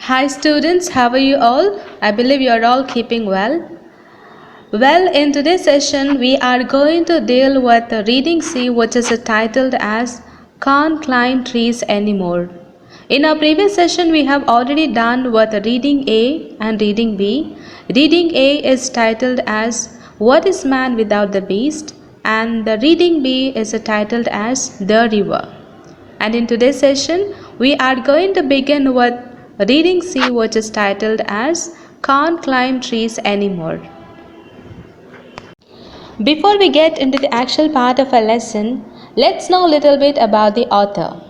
Hi students, how are you all? I believe you are all keeping well. Well, in today's session, we are going to deal with the reading C, which is titled as Can't Climb Trees Anymore. In our previous session, we have already done with reading A and reading B. Reading A is titled as What is Man Without the Beast? And the reading B is titled as The River. And in today's session, we are going to begin with reading C, which is titled as Can't Climb Trees Anymore. Before we get into the actual part of our lesson, let's know a little bit about the author.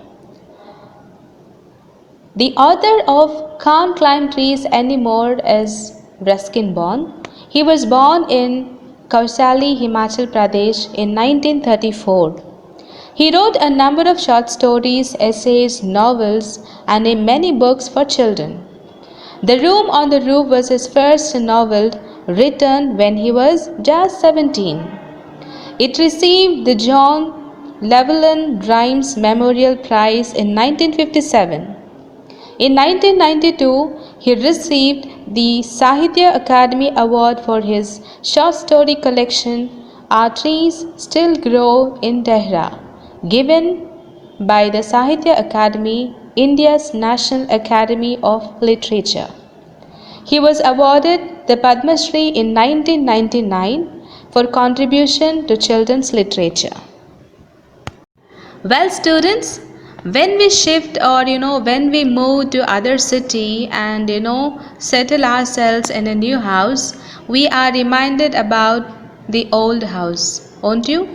The author of Can't Climb Trees Anymore is Ruskin Bond. He was born in Kausali, Himachal Pradesh in 1934. He wrote a number of short stories, essays, novels, and many books for children. The Room on the Roof was his first novel, written when he was just 17. It received the John Llewellyn Rhymes Memorial Prize in 1957. In 1992, he received the Sahitya Akademi Award for his short story collection Our Trees Still Grow in Tehra, given by the Sahitya Akademi, India's National Academy of Literature. He was awarded the Padma Shri in 1999 for contribution to children's literature. Well, students, when we shift or when we move to other city and settle ourselves in a new house, we are reminded about the old house, won't you?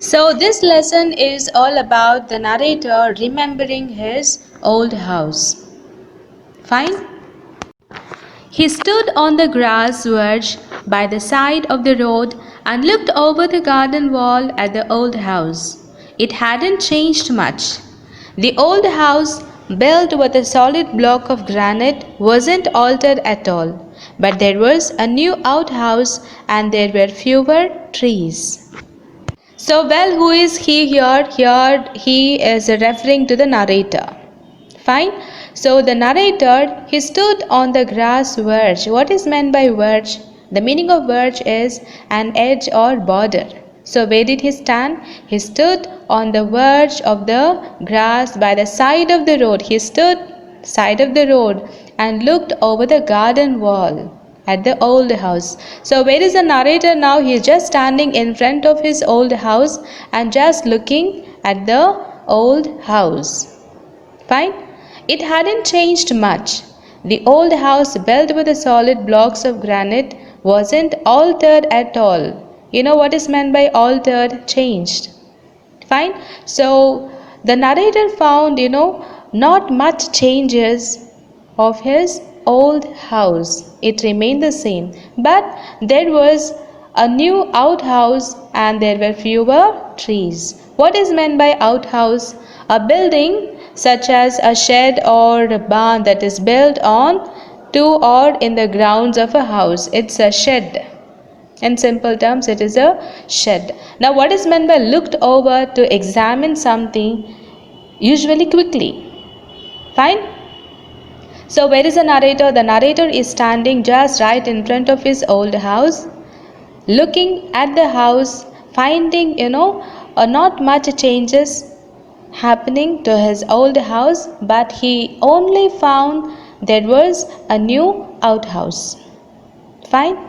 So this lesson is all about the narrator remembering his old house. Fine? He stood on the grass verge by the side of the road and looked over the garden wall at the old house. It hadn't changed much. The old house, built with a solid block of granite, wasn't altered at all. But there was a new outhouse and there were fewer trees. So, well, who is he here? Here he is referring to the narrator. Fine. So the narrator, he stood on the grass verge. What is meant by verge? The meaning of verge is an edge or border. So where did he stand? He stood on the verge of the grass by the side of the road. He stood side of the road and looked over the garden wall at the old house. So where is the narrator now? He is just standing in front of his old house and just looking at the old house. Fine. It hadn't changed much. The old house, built with the solid blocks of granite, wasn't altered at all. You know what is meant by altered? Changed. Fine. So the narrator found, not much changes of his old house. It remained the same. But there was a new outhouse and there were fewer trees. What is meant by outhouse? A building such as a shed or a barn that is built on to or in the grounds of a house. It's a shed. In simple terms, it is a shed. Now, what is meant by looked over? To examine something, usually quickly. Fine? So, where is the narrator? The narrator is standing just right in front of his old house, looking at the house, finding, not much changes happening to his old house, but he only found there was a new outhouse. Fine.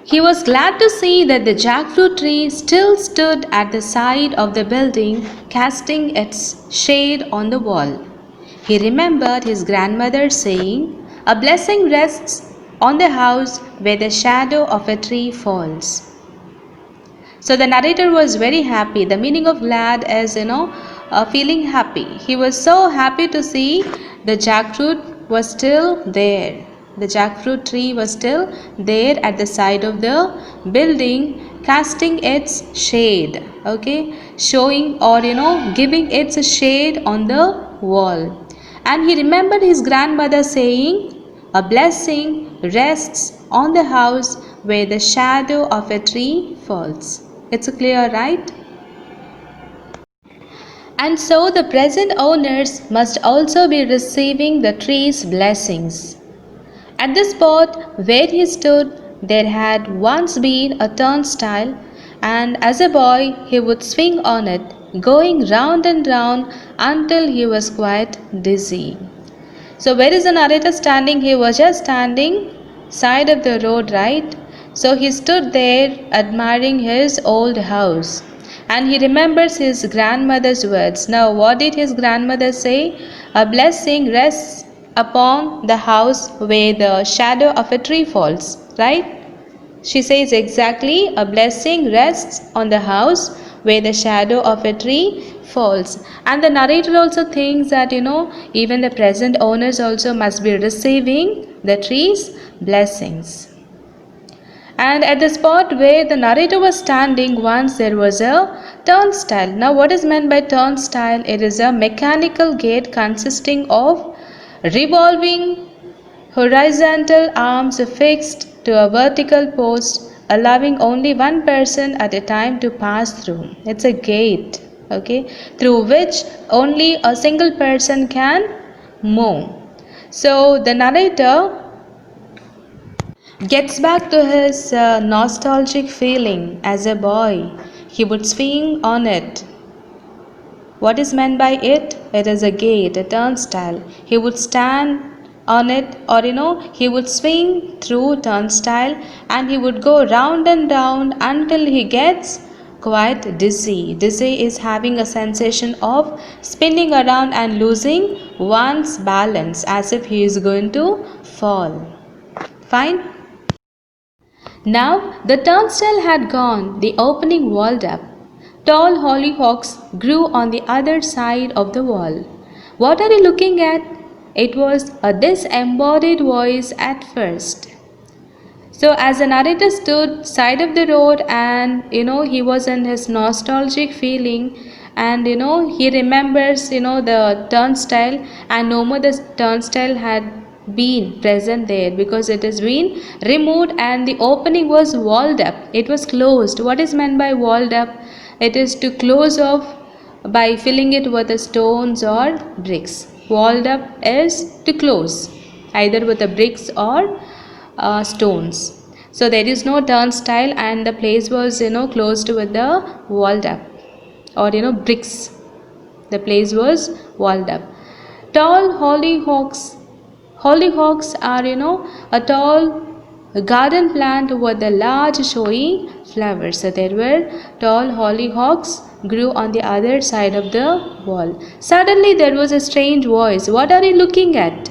He was glad to see that the jackfruit tree still stood at the side of the building, casting its shade on the wall. He remembered his grandmother saying, "A blessing rests on the house where the shadow of a tree falls." So the narrator was very happy. The meaning of glad is, feeling happy. He was so happy to see the jackfruit was still there. The jackfruit tree was still there at the side of the building, casting its shade. Okay, showing or giving its shade on the wall. And he remembered his grandmother saying, "A blessing rests on the house where the shadow of a tree falls." It's clear, right? And so the present owners must also be receiving the tree's blessings. At the spot where he stood, there had once been a turnstile, and as a boy he would swing on it, going round and round until he was quite dizzy. So where is the narrator standing? He was just standing side of the road, right? So he stood there admiring his old house. And he remembers his grandmother's words. Now, what did his grandmother say? A blessing rests upon the house where the shadow of a tree falls, right? She says exactly, a blessing rests on the house where the shadow of a tree falls. And the narrator also thinks that, even the present owners also must be receiving the tree's blessings. And at the spot where the narrator was standing, once there was a turnstile. Now, what is meant by turnstile? It is a mechanical gate consisting of revolving horizontal arms fixed to a vertical post, allowing only one person at a time to pass through. It's a gate, okay, through which only a single person can move. So the narrator gets back to his nostalgic feeling as a boy. He would swing on it. What is meant by it? It is a gate, a turnstile. He would stand on it, or he would swing through turnstile, and he would go round and round until he gets quite dizzy. Dizzy is having a sensation of spinning around and losing one's balance as if he is going to fall. Fine? Now the turnstile had gone, the opening walled up. Tall hollyhocks grew on the other side of the wall. What are you looking at? It was a disembodied voice at first. So as the narrator stood side of the road, and he was in his nostalgic feeling, and he remembers the turnstile, and no more the turnstile had been present there because it has been removed, and the opening was walled up. It was closed. What is meant by walled up? It is to close off by filling it with the stones or bricks. Walled up is to close, either with the bricks or stones. So there is no turnstile, and the place was closed with the walled up, or bricks. The place was walled up. Tall hollyhocks. Hollyhocks are a tall garden plant with a large showy flowers. So there were tall hollyhocks grew on the other side of the wall. Suddenly there was a strange voice. What are you looking at?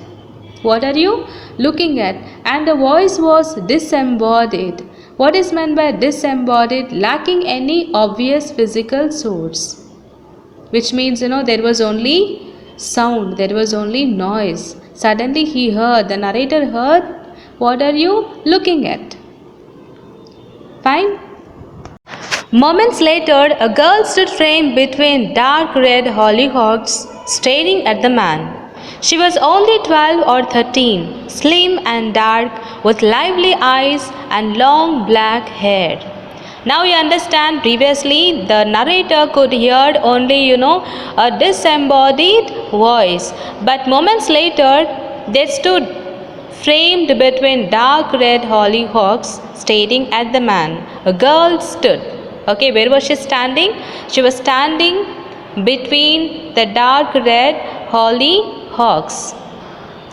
What are you looking at? And the voice was disembodied. What is meant by disembodied? Lacking any obvious physical source. Which means there was only sound, there was only noise. Suddenly the narrator heard, what are you looking at? Fine. Moments later, a girl stood framed between dark red hollyhocks, staring at the man. She was only 12 or 13, slim and dark, with lively eyes and long black hair. Now you understand, previously the narrator could hear only a disembodied voice, but moments later they stood framed between dark red hollyhocks, staring at the man. A girl stood. Okay, where was she standing? She was standing between the dark red hollyhocks,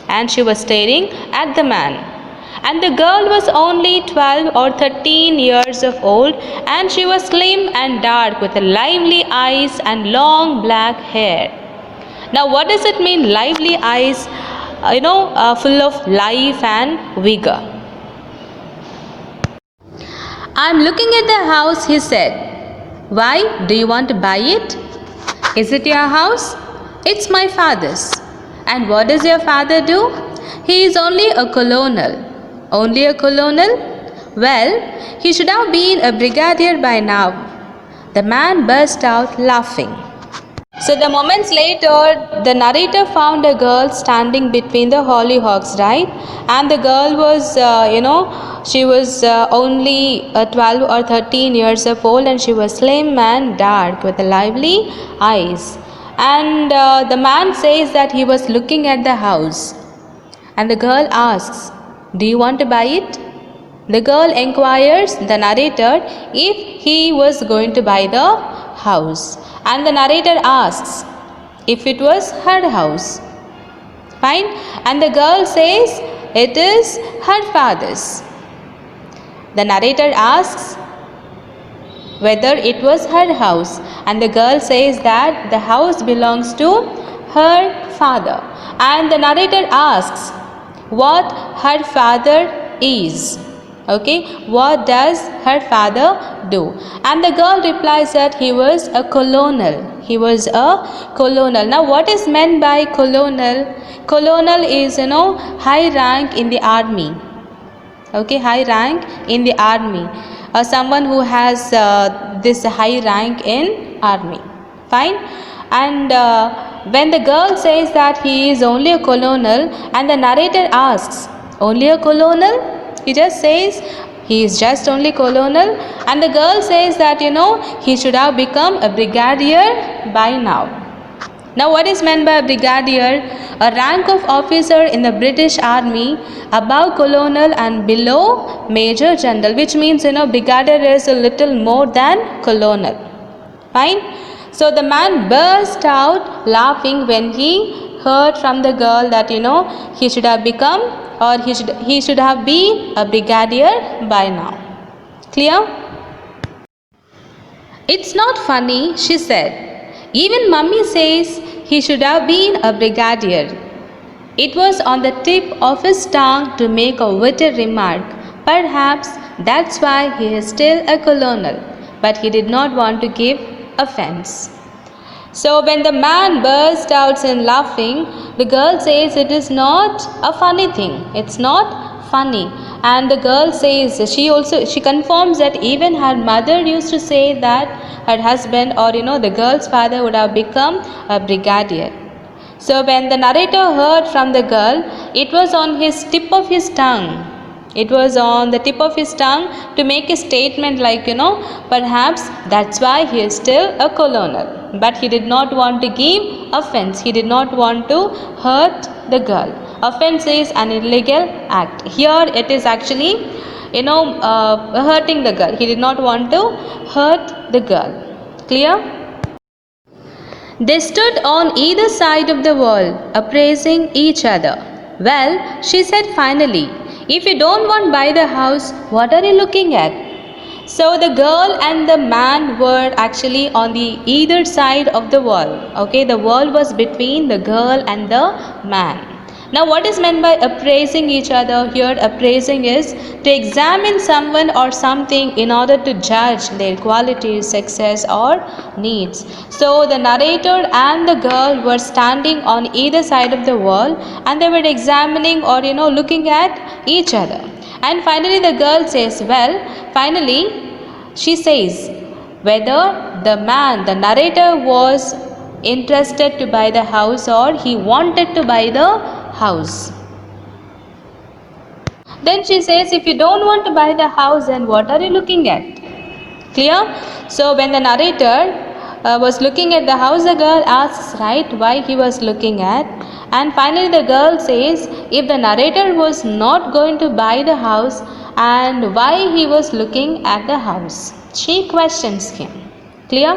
and she was staring at the man. And the girl was only 12 or 13 years of old, and she was slim and dark with lively eyes and long black hair. Now what does it mean, lively eyes? Full of life and vigor. I'm looking at the house, he said. Why? Do you want to buy it? Is it your house? It's my father's. And what does your father do? He is only a colonel. Only a colonel? Well, he should have been a brigadier by now. The man burst out laughing. So the moments later, the narrator found a girl standing between the hollyhocks, right? And the girl was, she was only 12 or 13 years of old, and she was slim and dark with lively eyes. And the man says that he was looking at the house. And the girl asks, "Do you want to buy it?" The girl inquires the narrator if he was going to buy the house. And the narrator asks if it was her house. Fine. And the girl says it is her father's. The narrator asks whether it was her house, and the girl says that the house belongs to her father. And the narrator asks what her father is. Okay, what does her father do? And the girl replies that he was a colonel. He was a colonel. Now, what is meant by colonel? Colonel is, high rank in the army. Okay, high rank in the army. Someone who has this high rank in army. Fine. And when the girl says that he is only a colonel, and the narrator asks, only a colonel? He just says he is just only colonel, and the girl says that he should have become a brigadier by now. Now, what is meant by a brigadier? A rank of officer in the British Army, above colonel and below major general, which means brigadier is a little more than colonel. Fine. So the man burst out laughing when he heard from the girl that he should have become, or he should have been a brigadier by now. Clear? It's not funny, she said. Even mummy says he should have been a brigadier. It was on the tip of his tongue to make a witty remark. Perhaps that's why he is still a colonel, but he did not want to give offense. So when the man burst out in laughing, the girl says it is not a funny thing. It's not funny. And the girl says, she confirms that even her mother used to say that her husband, or the girl's father, would have become a brigadier. So when the narrator heard from the girl, it was on his tip of his tongue. It was on the tip of his tongue to make a statement like, perhaps that's why he is still a colonel. But he did not want to give offense. He did not want to hurt the girl. Offense is an illegal act. Here it is actually, hurting the girl. He did not want to hurt the girl. Clear? They stood on either side of the wall, appraising each other. Well, she said finally, if you don't want to buy the house, what are you looking at? So the girl and the man were actually on the either side of the wall. Okay, the wall was between the girl and the man. Now, what is meant by appraising each other? Here, appraising is to examine someone or something in order to judge their qualities, success, or needs. So, the narrator and the girl were standing on either side of the wall, and they were examining or looking at each other. And finally, the girl says, finally, she says whether the man, the narrator, was interested to buy the house or he wanted to buy the house. Then she says, if you don't want to buy the house, then what are you looking at? Clear? So when the narrator was looking at the house, the girl asks, right, why he was looking at. And finally the girl says, if the narrator was not going to buy the house, and why he was looking at the house. She questions him. Clear?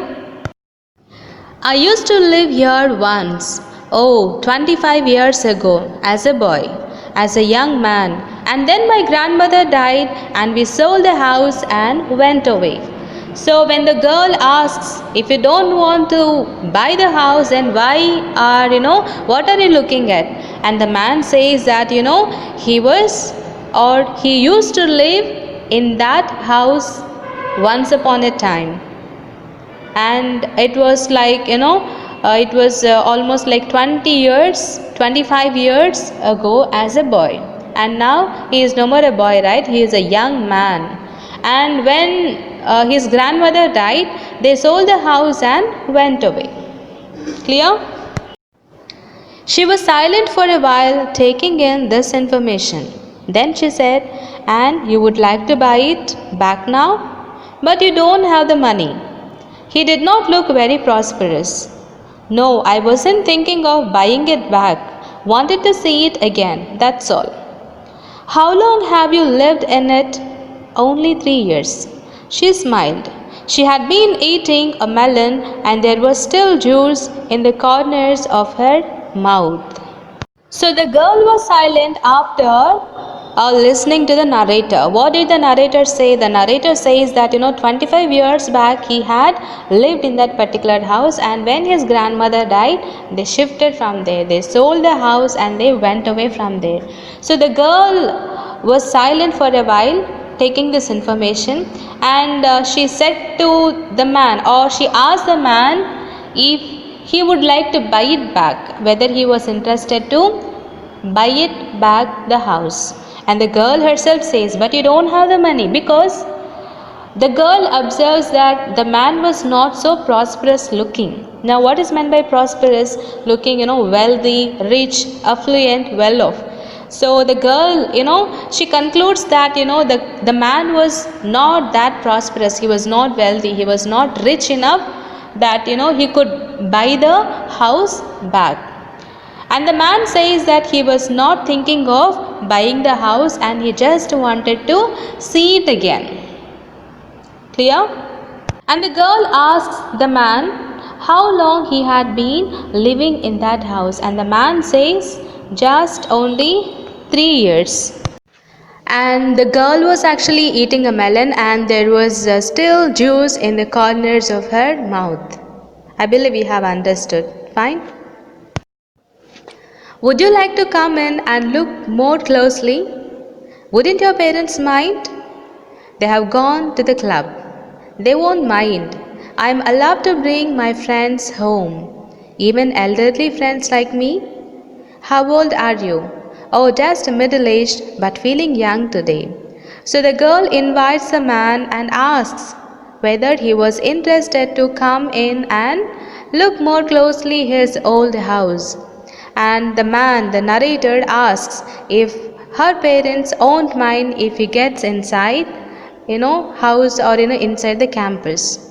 I used to live here once. 25 years ago, as a boy, as a young man, and then my grandmother died and we sold the house and went away. So when the girl asks, if you don't want to buy the house, then why are, what are you looking at? And the man says that, he used to live in that house once upon a time. And it was like, it was almost like 25 years ago as a boy. And now he is no more a boy, right? He is a young man. And when his grandmother died, they sold the house and went away. Clear? She was silent for a while, taking in this information. Then she said, and you would like to buy it back now? But you don't have the money. He did not look very prosperous. No, I wasn't thinking of buying it back. Wanted to see it again, that's all. How long have you lived in it? Only 3 years. She smiled. She had been eating a melon and there was still juice in the corners of her mouth. So the girl was silent after listening to the narrator. What did the narrator say? The narrator says that 25 years back he had lived in that particular house, and when his grandmother died, they shifted from there. They sold the house and they went away from there. So the girl was silent for a while, taking this information, and she said to the man, or she asked the man if he would like to buy it back, whether he was interested to buy it back the house. And the girl herself says, but you don't have the money, because the girl observes that the man was not so prosperous looking. Now what is meant by prosperous looking? Wealthy, rich, affluent, well off. So the girl, she concludes that the man was not that prosperous, he was not wealthy, he was not rich enough that he could buy the house back. And the man says that he was not thinking of buying the house and he just wanted to see it again. Clear? And the girl asks the man how long he had been living in that house, and the man says just only 3 years. And the girl was actually eating a melon and there was still juice in the corners of her mouth. I believe you have understood. Fine? Would you like to come in and look more closely? Wouldn't your parents mind? They have gone to the club. They won't mind. I am allowed to bring my friends home, even elderly friends like me. How old are you? Oh, just middle-aged but feeling young today. So the girl invites the man and asks whether he was interested to come in and look more closely his old house. And the man, the narrator, asks if her parents won't mind if he gets inside, house or inside the campus.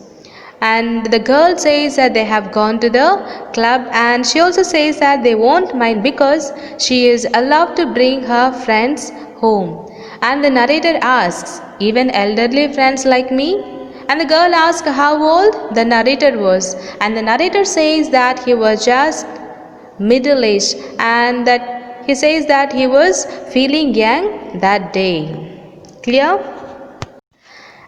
And the girl says that they have gone to the club, and she also says that they won't mind because she is allowed to bring her friends home. And the narrator asks, even elderly friends like me? And the girl asks how old the narrator was, and the narrator says that he was just middle aged, and that he says that he was feeling young that day. Clear?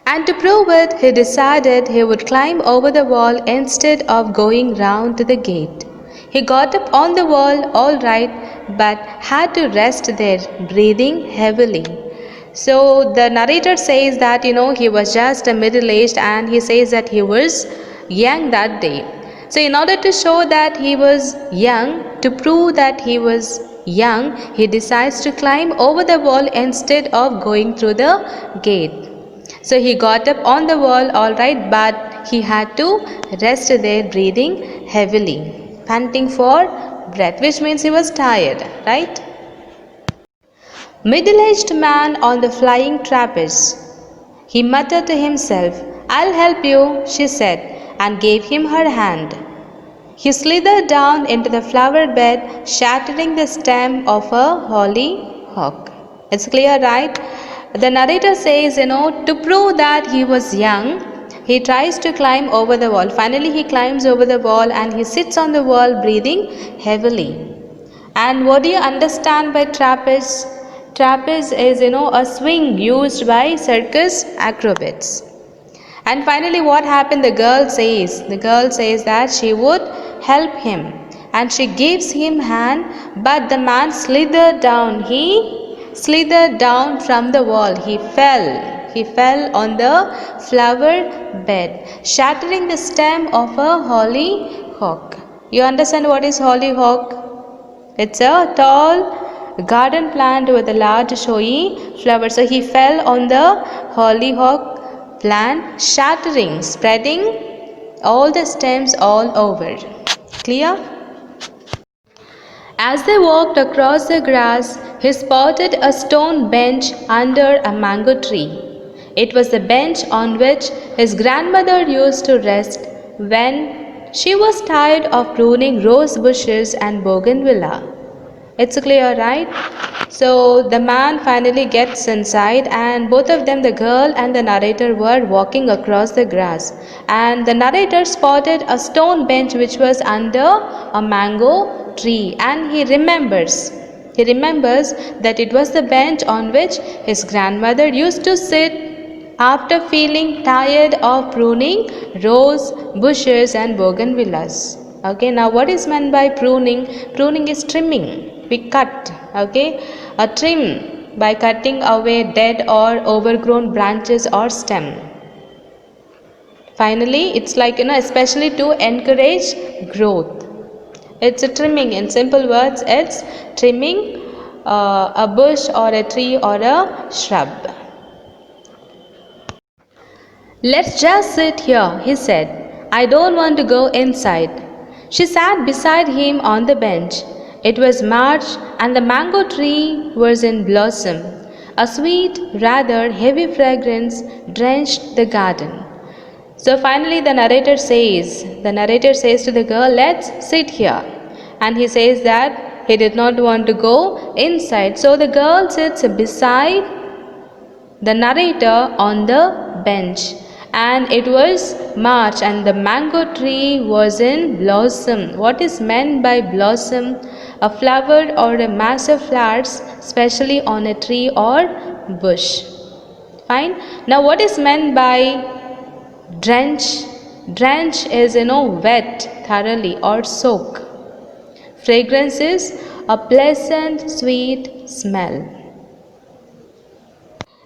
And to prove it, he decided he would climb over the wall instead of going round to the gate. He got up on the wall all right, but had to rest there, breathing heavily. So the narrator says that he was just a middle aged, and he says that he was young that day. So in order to show that he was young, to prove that he was young, he decides to climb over the wall instead of going through the gate. So he got up on the wall all right, but he had to rest there, breathing heavily, panting for breath, which means he was tired, right? Middle-aged man on the flying trapeze. He muttered to himself, I'll help you, she said, and gave him her hand. He slithered down into the flower bed, shattering the stem of a hollyhock. It's clear, right? The narrator says, to prove that he was young, he tries to climb over the wall. Finally, he climbs over the wall and he sits on the wall, breathing heavily. And what do you understand by trapeze? Trapeze is, a swing used by circus acrobats. And finally, what happened? The girl says that she would help him, and she gives him hand, but the man slithered down. He slithered down from the wall. He fell on the flower bed, shattering the stem of a hollyhock. You understand what is hollyhock? It's a tall garden plant with a large showy flower. So he fell on the hollyhock plant, shattering, spreading all the stems all over. Clear? As they walked across the grass, he spotted a stone bench under a mango tree. It was the bench on which his grandmother used to rest when She was tired of pruning rose bushes and bougainvillea. It's clear, right? So the man finally gets inside, and both of them, the girl and the narrator, were walking across the grass. And the narrator spotted a stone bench which was under a mango tree, and he remembers. He remembers that it was the bench on which his grandmother used to sit after feeling tired of pruning rose bushes and bougainvilleas. Okay, now what is meant by pruning? Pruning is trimming. We cut. Okay, a trim by cutting away dead or overgrown branches or stem. Finally, it's like, especially to encourage growth. It's a trimming. In simple words, it's trimming a bush or a tree or a shrub. Let's just sit here, he said. I don't want to go inside. She sat beside him on the bench. It was March and the mango tree was in blossom. A sweet, rather heavy fragrance drenched the garden. So finally the narrator says to the girl, let's sit here. And he says that he did not want to go inside. So the girl sits beside the narrator on the bench. And it was March and the mango tree was in blossom. What is meant by blossom? A flower or a mass of flowers, especially on a tree or bush. Fine. Now what is meant by drench? Drench is, wet thoroughly or soak. Fragrance is a pleasant, sweet smell.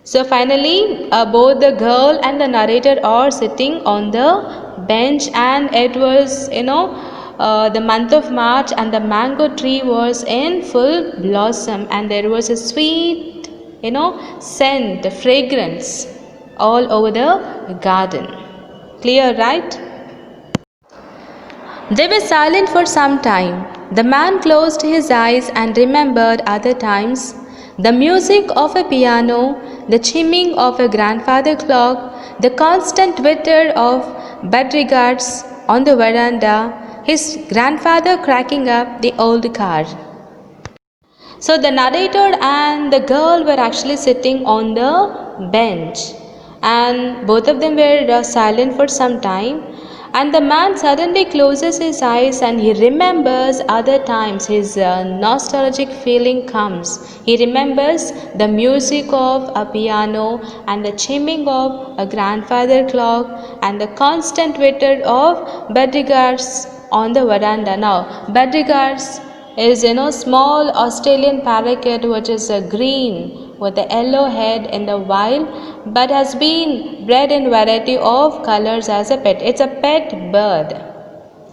So finally, both the girl and the narrator are sitting on the bench, and it was, the month of March, and the mango tree was in full blossom, and there was a sweet, scent, fragrance all over the garden. Clear, right? They were silent for some time. The man closed his eyes and remembered other times. The music of a piano, the chiming of a grandfather clock, the constant twitter of budgerigards on the veranda, his grandfather cracking up the old car. So the narrator and the girl were actually sitting on the bench, and both of them were silent for some time. And the man suddenly closes his eyes and he remembers other times. His nostalgic feeling comes. He remembers the music of a piano and the chiming of a grandfather clock and the constant twitter of budgerigards on the veranda. Now, budgerigards is, small Australian parakeet which is green with a yellow head in the wild, but has been bred in variety of colors as a pet. It's a pet bird.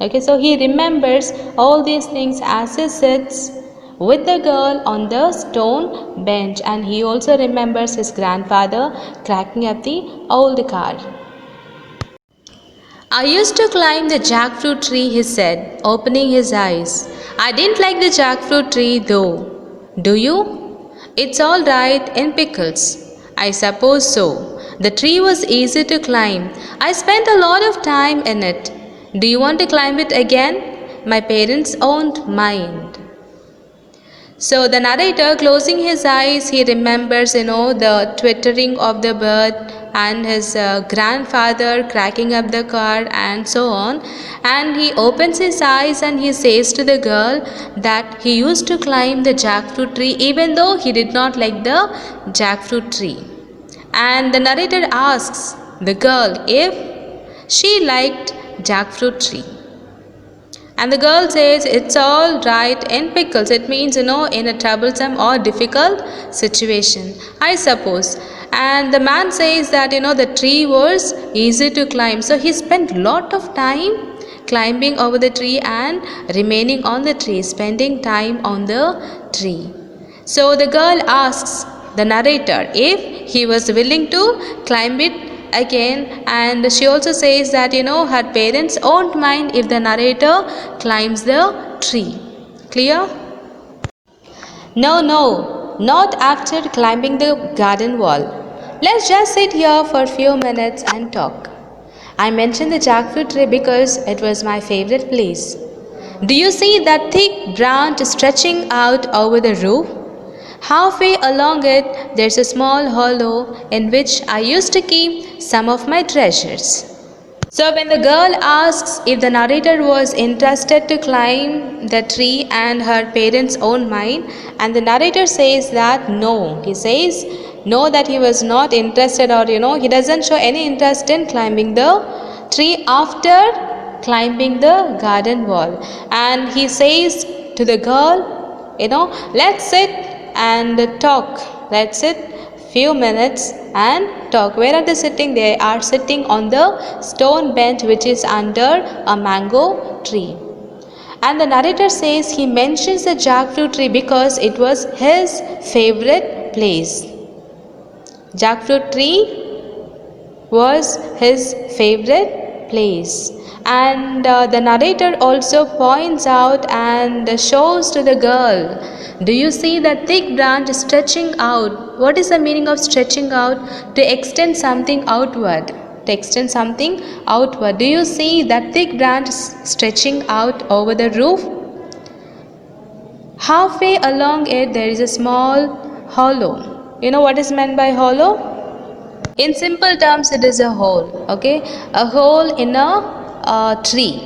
Okay, so he remembers all these things as he sits with the girl on the stone bench, and he also remembers his grandfather cracking up the old car. I used to climb the jackfruit tree, he said, opening his eyes. I didn't like the jackfruit tree though. Do you? It's all right in pickles. I suppose so. The tree was easy to climb. I spent a lot of time in it. Do you want to climb it again? My parents won't mind. So the narrator, closing his eyes, he remembers, the twittering of the bird and his grandfather cracking up the car and so on. And he opens his eyes and he says to the girl that he used to climb the jackfruit tree even though he did not like the jackfruit tree. And the narrator asks the girl if she liked jackfruit tree. And the girl says it's all right in pickles. It means, in a troublesome or difficult situation, I suppose. And the man says that, the tree was easy to climb. So he spent lot of time climbing over the tree and remaining on the tree, spending time on the tree. So the girl asks the narrator if he was willing to climb it again, and she also says that her parents won't mind if the narrator climbs the tree. Clear? No, not after climbing the garden wall. Let's just sit here for a few minutes and talk. I mentioned the jackfruit tree because it was my favorite place. Do you see that thick branch stretching out over the roof? Halfway along it, there's a small hollow in which I used to keep some of my treasures. So, when the girl asks if the narrator was interested to climb the tree and her parents' own mind, and the narrator says that no, he says no, that he was not interested, or he doesn't show any interest in climbing the tree after climbing the garden wall. And he says to the girl, let's sit and talk, let's sit few minutes and talk. Where are they sitting? They are sitting on the stone bench which is under a mango tree. And the narrator says he mentions the jackfruit tree because it was his favorite place. Jackfruit tree was his favorite place. And the narrator also points out and shows to the girl, do you see that thick branch stretching out? What is the meaning of stretching out? To extend something outward. To extend something outward. Do you see that thick branch stretching out over the roof? Halfway along it there is a small hollow. You know what is meant by hollow? In simple terms, it is a hole. Okay, a hole in a tree.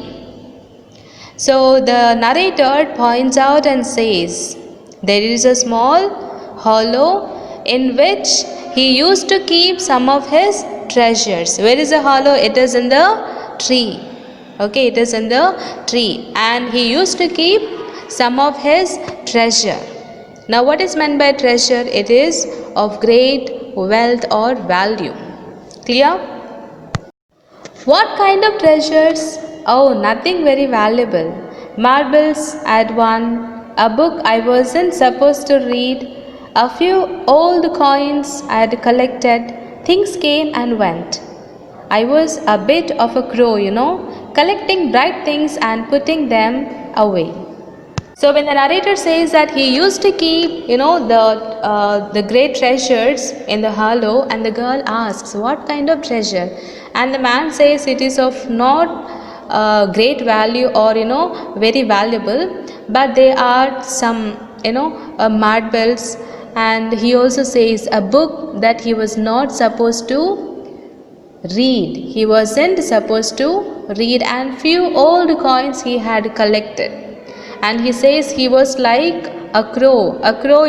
So the narrator points out and says, there is a small hollow in which he used to keep some of his treasures. Where is the hollow? It is in the tree. Okay, it is in the tree. And he used to keep some of his treasure. Now, what is meant by treasure? It is of great wealth or value. Clear? What kind of treasures? Oh, nothing very valuable. Marbles I had one. A book I wasn't supposed to read, a few old coins I had collected. Things came and went. I was a bit of a crow, collecting bright things and putting them away. So when the narrator says that he used to keep, the great treasures in the hollow, and the girl asks, what kind of treasure? And the man says it is of not great value or very valuable, but they are some marbles. And he also says a book that he was not supposed to read. He wasn't supposed to read, and few old coins he had collected. And he says he was like a crow. A crow,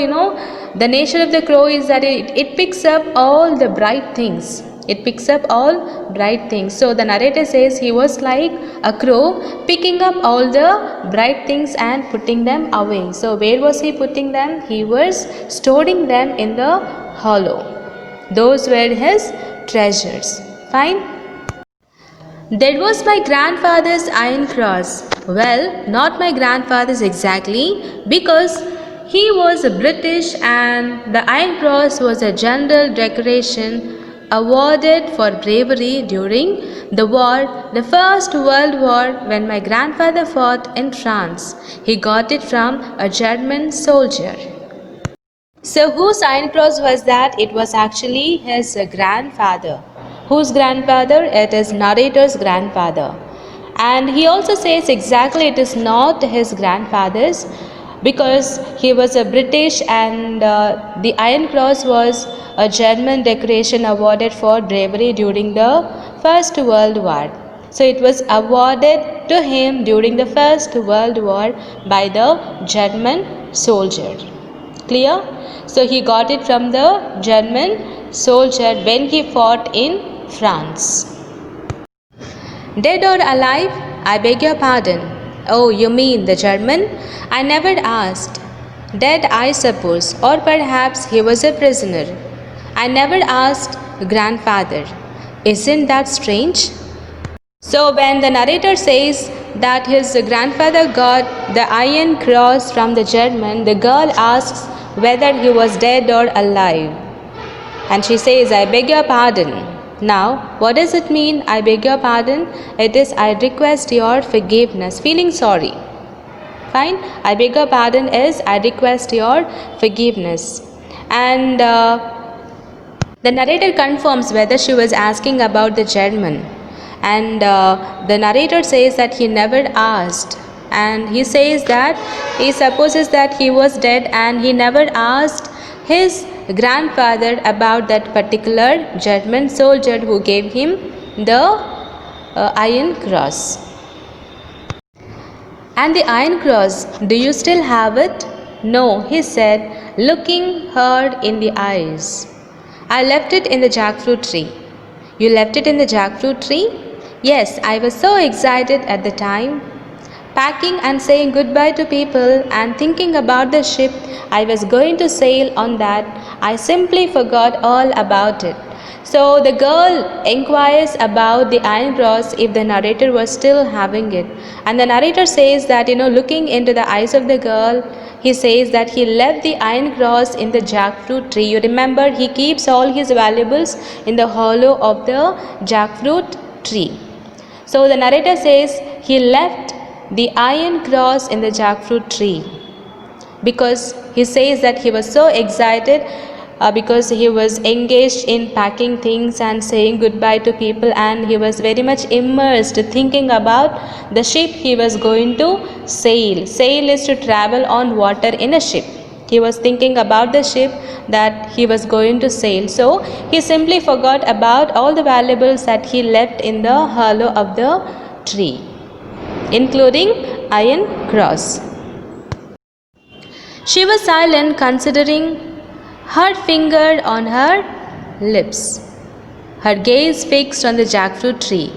the nature of the crow is that it picks up all the bright things. It picks up all bright things. So the narrator says he was like a crow picking up all the bright things and putting them away. So where was he putting them? He was storing them in the hollow. Those were his treasures. Fine. That was my grandfather's iron cross. Well, not my grandfather's exactly, because he was British and the iron cross was a general decoration awarded for bravery during the war, the First World War, when my grandfather fought in France. He got it from a German soldier. So whose iron cross was that? It was actually his grandfather. Whose grandfather? It is narrator's grandfather. And he also says exactly it is not his grandfather's, because he was a British and the Iron Cross was a German decoration awarded for bravery during the First World War. So it was awarded to him during the First World War by the German soldier. Clear? So he got it from the German soldier when he fought in France. Dead or alive? I beg your pardon. Oh, you mean the German? I never asked. Dead, I suppose, or perhaps he was a prisoner. I never asked grandfather. Isn't that strange? So when the narrator says that his grandfather got the Iron Cross from the German, the girl asks whether he was dead or alive. And she says, I beg your pardon. Now, what does it mean, I beg your pardon? It is, I request your forgiveness, feeling sorry. Fine? I beg your pardon is, I request your forgiveness. And the narrator confirms whether she was asking about the German. And the narrator says that he never asked, and he says that he supposes that he was dead and he never asked his grandfather about that particular German soldier who gave him the iron cross. And the iron cross, do you still have it? No, he said, looking her in the eyes. I left it in the jackfruit tree. You left it in the jackfruit tree? Yes, I was so excited at the time. Packing and saying goodbye to people and thinking about the ship I was going to sail on that, I simply forgot all about it. So the girl inquires about the iron cross if the narrator was still having it. And the narrator says that, looking into the eyes of the girl, he says that he left the iron cross in the jackfruit tree. You remember, he keeps all his valuables in the hollow of the jackfruit tree. So the narrator says he left the iron cross in the jackfruit tree because he says that he was so excited because he was engaged in packing things and saying goodbye to people, and he was very much immersed thinking about the ship he was going to sail. Sail is to travel on water in a ship. He was thinking about the ship that he was going to sail. So he simply forgot about all the valuables that he left in the hollow of the tree, including iron cross. She was silent, considering, her finger on her lips, her gaze fixed on the jackfruit tree.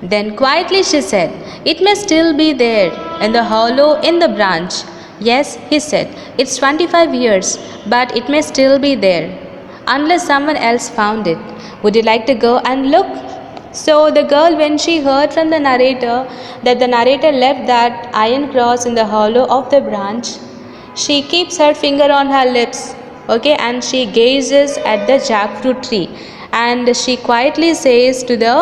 Then quietly she said, "It may still be there, in the hollow in the branch." "Yes," he said, "it's 25 years, but it may still be there, unless someone else found it. Would you like to go and look?" So the girl, when she heard from the narrator that the narrator left that iron cross in the hollow of the branch, she keeps her finger on her lips, okay, and she gazes at the jackfruit tree, and she quietly says to the,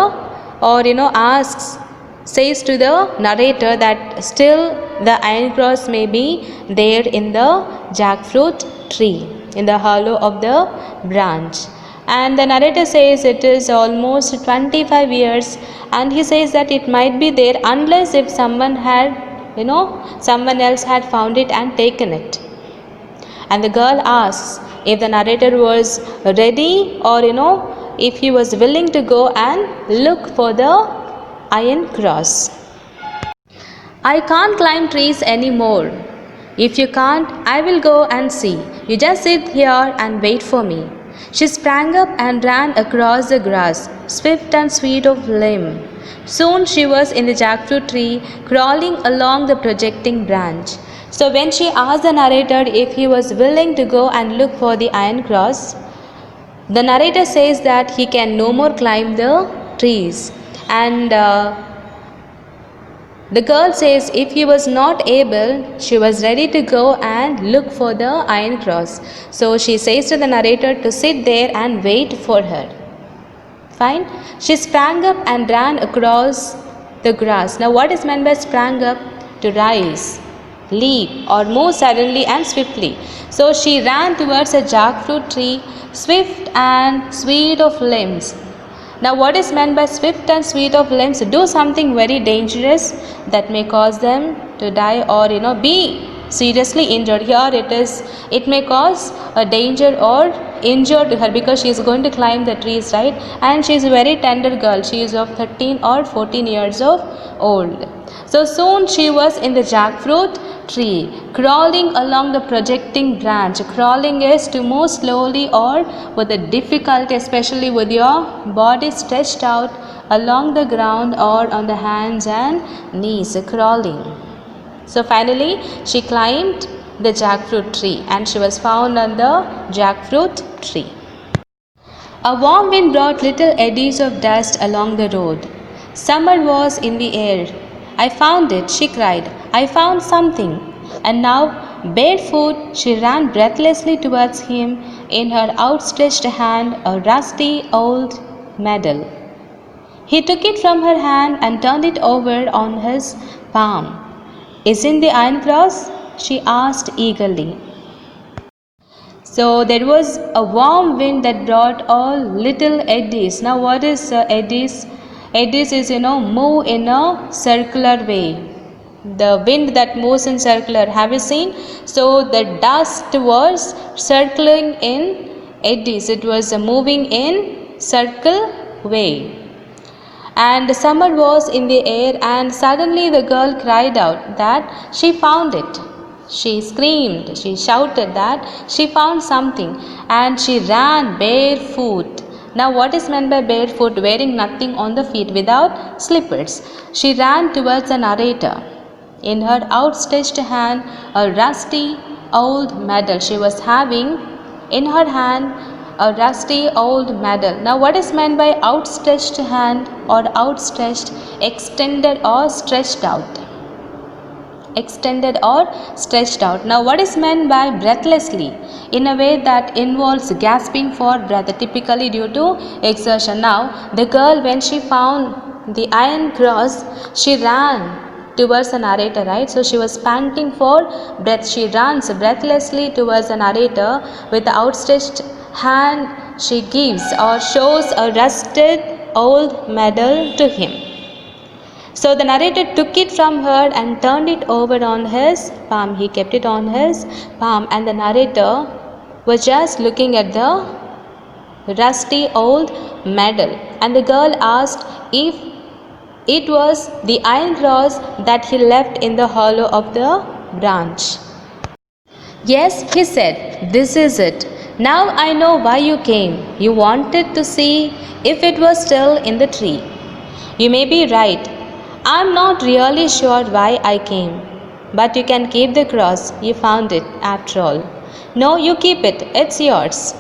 says to the narrator that still the iron cross may be there in the jackfruit tree, in the hollow of the branch. And the narrator says it is almost 25 years, and he says that it might be there unless if someone had, someone else had found it and taken it. And the girl asks if the narrator was ready, or if he was willing to go and look for the iron cross. "I can't climb trees anymore. If you can't, I will go and see. You just sit here and wait for me." She sprang up and ran across the grass, swift and sweet of limb. Soon she was in the jackfruit tree, crawling along the projecting branch. So when she asked the narrator if he was willing to go and look for the iron cross, the narrator says that he can no more climb the trees. And the girl says if he was not able, she was ready to go and look for the iron cross. So she says to the narrator to sit there and wait for her. Fine. She sprang up and ran across the grass. Now what is meant by sprang up? To rise, leap, or move suddenly and swiftly. So she ran towards a jackfruit tree, swift and sweet of limbs. Now what is meant by swift and sweet of limbs? Do something very dangerous that may cause them to die, or be seriously injured. Here it may cause a danger or injury to her, because she is going to climb the trees, right? And she is a very tender girl. She is of 13 or 14 years of old. So soon she was in the jackfruit tree, crawling along the projecting branch. Crawling is to move slowly or with a difficulty, especially with your body stretched out along the ground or on the hands and knees, crawling. So finally she climbed the jackfruit tree, and she was found on the jackfruit tree. A warm wind brought little eddies of dust along the road. Summer was in the air. "I found it," she cried. "I found something." And now, barefoot, she ran breathlessly towards him, in her outstretched hand a rusty old medal. He took it from her hand and turned it over on his palm. "Isn't the iron cross?" she asked eagerly. So there was a warm wind that brought all little eddies. Now what is eddies? Eddies is, move in a circular way. The wind that moves in circular. Have you seen? So the dust was circling in eddies. It was moving in circle way. And summer was in the air, and suddenly the girl cried out that she found it. She screamed, she shouted that she found something, and she ran barefoot. Now, what is meant by barefoot? Wearing nothing on the feet, without slippers. She ran towards the narrator. In her outstretched hand, a rusty old medal. She was having in her hand a rusty old medal. Now, what is meant by outstretched hand or outstretched, extended or stretched out? Extended or stretched out. Now, what is meant by breathlessly? In a way that involves gasping for breath, typically due to exertion. Now, the girl, when she found the iron cross, she ran towards the narrator, right? So she was panting for breath. She runs breathlessly towards the narrator. With the outstretched hand, she gives or shows a rusted old medal to him. So the narrator took it from her and turned it over on his palm. He kept it on his palm, and the narrator was just looking at the rusty old medal. And the girl asked if it was the iron cross that he left in the hollow of the branch. Yes, he said, this is it. Now I know why you came. You wanted to see if it was still in the tree. You may be right. I'm not really sure why I came. But you can keep the cross. You found it after all. No, you keep it. It's yours.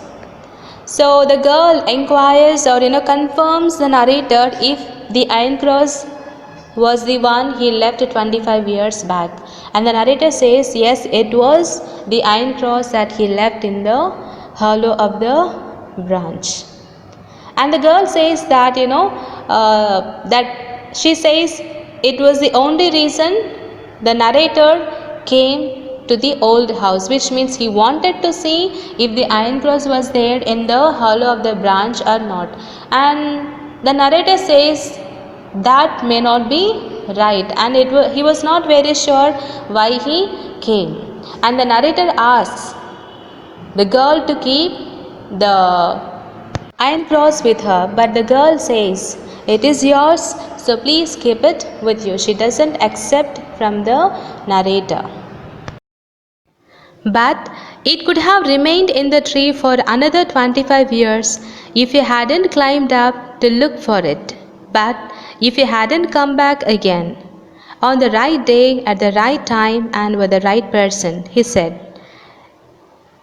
So the girl inquires or confirms the narrator if the iron cross was the one he left 25 years back. And the narrator says, yes, it was the iron cross that he left in the hollow of the branch. And the girl says that, that she says it was the only reason the narrator came to the old house, which means he wanted to see if the iron cross was there in the hollow of the branch or not. And the narrator says that may not be right, and he was not very sure why he came. And the narrator asks the girl to keep the iron cross with her, but the girl says, it is yours, so please keep it with you. She doesn't accept from the narrator. But it could have remained in the tree for another 25 years if you hadn't climbed up to look for it. But if you hadn't come back again, on the right day, at the right time, and with the right person, he said,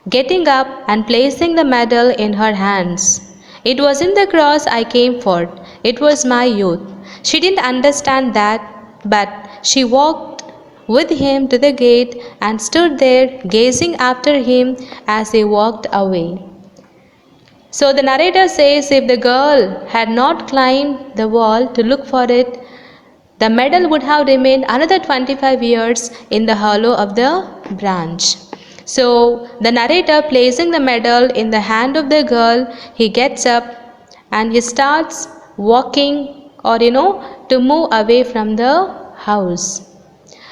getting up and placing the medal in her hands. It wasn't the cross I came for, it was my youth. She didn't understand that, but she walked with him to the gate and stood there gazing after him as he walked away. So the narrator says if the girl had not climbed the wall to look for it, the medal would have remained another 25 years in the hollow of the branch. So the narrator, placing the medal in the hand of the girl, he gets up and he starts walking or to move away from the house.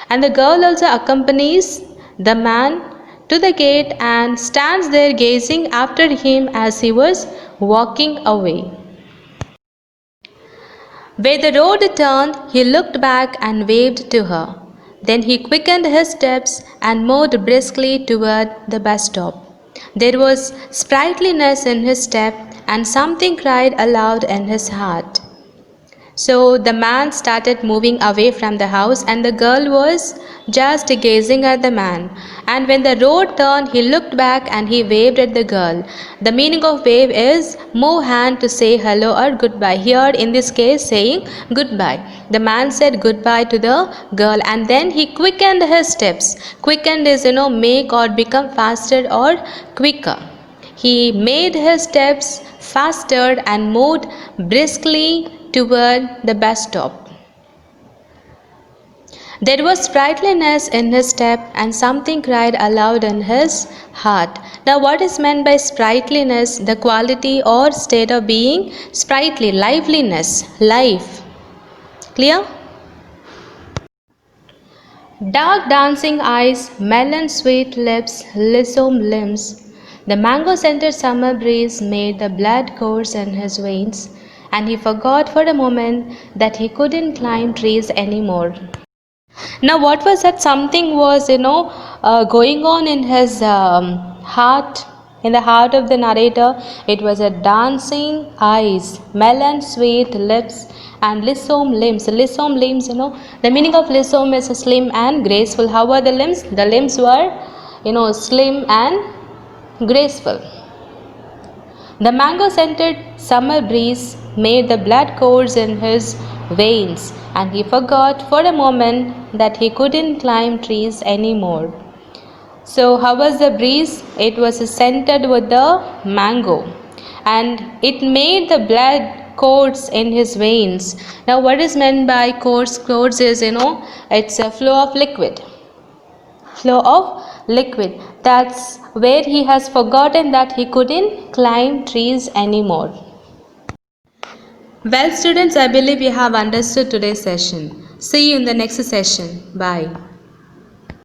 And the girl also accompanies the man to the gate and stands there gazing after him as he was walking away. Where the road turned, he looked back and waved to her. Then he quickened his steps and moved briskly toward the bus stop. There was sprightliness in his step, and something cried aloud in his heart. So the man started moving away from the house, and the girl was just gazing at the man. And when the road turned, he looked back and he waved at the girl. The meaning of wave is move hand to say hello or goodbye. Here in this case saying goodbye. The man said goodbye to the girl, and then he quickened his steps. Quickened is make or become faster or quicker. He made his steps faster and moved briskly toward the bus stop. There was sprightliness in his step, and something cried aloud in his heart. Now, what is meant by sprightliness? The quality or state of being sprightly, liveliness, life. Clear? Dark dancing eyes, melon sweet lips, lissom limbs. The mango scented summer breeze made the blood course in his veins, and he forgot for a moment that he couldn't climb trees anymore. Now, what was that? Something was, going on in his heart, in the heart of the narrator. It was a dancing eyes, melon sweet lips, and lissom limbs. Lissom limbs, the meaning of lissom is slim and graceful. How were the limbs? The limbs were, slim and graceful. The mango scented summer breeze made the blood course in his veins, and he forgot for a moment that he couldn't climb trees anymore. So, how was the breeze? It was scented with the mango, and it made the blood course in his veins. Now, what is meant by course? Course is, it's a flow of liquid. Flow of liquid. That's where he has forgotten that he couldn't climb trees anymore. Well, students, I believe you have understood today's session. See you in the next session. Bye.